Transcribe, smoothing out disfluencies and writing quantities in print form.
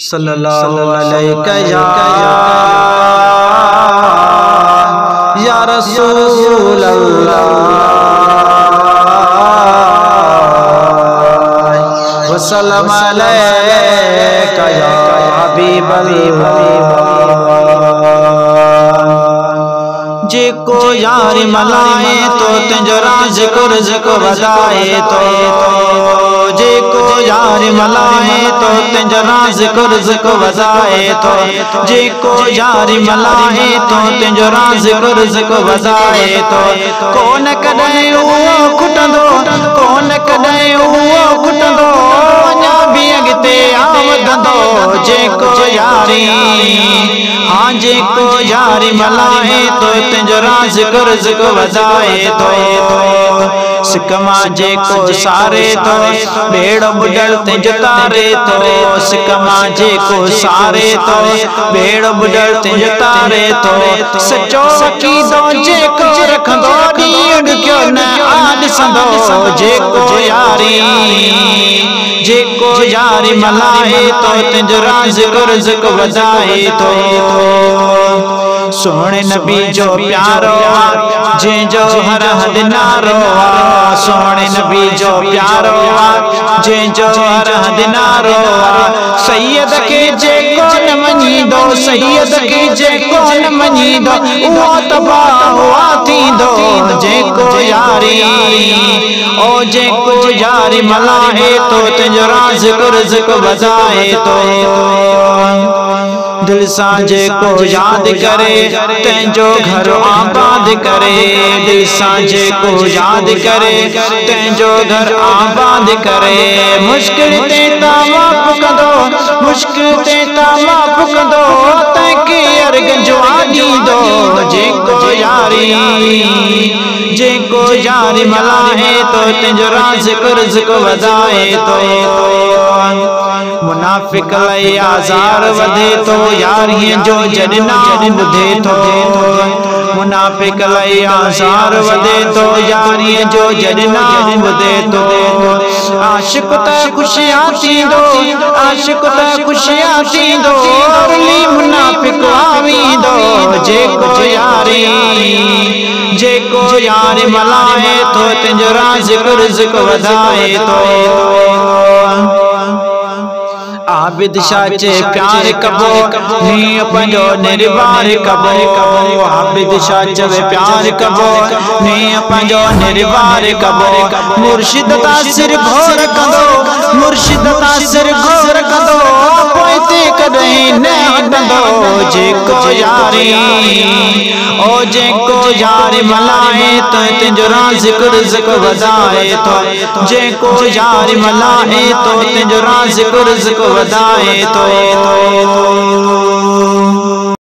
सल्लल्लाहु अलैहि या रसूल अल्लाह वसल्लम अलैका या हबीब जेको यारी मलाए तो तुंहिंजो राज़ रिज़्क़ वधाए तो जेको यारी मलाए तो तुंहिंजो राज़ रिज़्क़ वधाए तो जेको यारी मलाए तो तुंहिंजो राज़ रिज़्क़ वधाए तो कोन कॾहिं उहो खुटंदो कोन कॾहिं उहो खुटंदो अञा बि अॻिते आमदंदो जेको यारी हाँ जेको यारी मलाए तो तुंहिंजो राज़ रिज़्क़ वधाए तो सिक मां जेको सारे तो बेड़ बुॾल तुंहिंजो तारे तो सिक मां जेको सारे तो बेड़ बुॾल तुंहिंजो तारे तो सचो अक़ीदो जेको रखंदो ॾींहुं ॾुखियो न ॾिसंदो जेको यारी मलाए तो तुंहिंजो राज़ रिज़्क़ वधाए तो सोने नबी जो प्यारो जंहिंजो हर हद नारो सोने नबी जो प्यारो जंहिंजो हर हद नारो सैयद के जेको न मञींदो सैयद के जेको न मञींदो उहो तबाह हुआ थींदो जेको यारी ओ जेको यारी मलाए तो तुंहिंजो राज़ रिज़्क़ वधाए तो दिल सां जेको याद करे तुंहिंजो घर आबाद करे दिल सां जेको याद करे तुंहिंजो घर आबाद करे मुश्किल ते तमाम कंदो मुश्किल ते तमाम कंदो तंहिंखे अर्ग ॾींदो जेको यारी मलाए तो तुंहिंजो राज़ रिज़्क़ वधाए तो मुनाफिक लई आज़ार वधे तो यारीअ जो जॾहिं नाम ॿुधे तो मुनाफिक लई आज़ार वधे तो यारीअ जो जॾहिं नाम ॿुधे तो आशिक़ त ख़ुशियां थींदो आशिक़ त ख़ुशियां थींदो मुनाफिक आवींदो जेको यारी मलाए तो तुंहिंजो राज़ रिज़्क़ वधाए तो आबिद शाह जे प्यार कबो नीअं पंहिंजो निर्वार कबो आबिद शाह चवे प्यार कबो नीअं पंहिंजो निर्वार कबो मुर्शिद तासिर घोर कंदो मुर्शिद तासिर घोर कंदो पोइते कॾहिं न हटंदो जेको यारी मलाए तो तुंहिंजो राज़ रिज़्क़ वधाए तो जेको यारी मलाए तो तुंहिंजो राज़ रिज़्क़ वधाए तो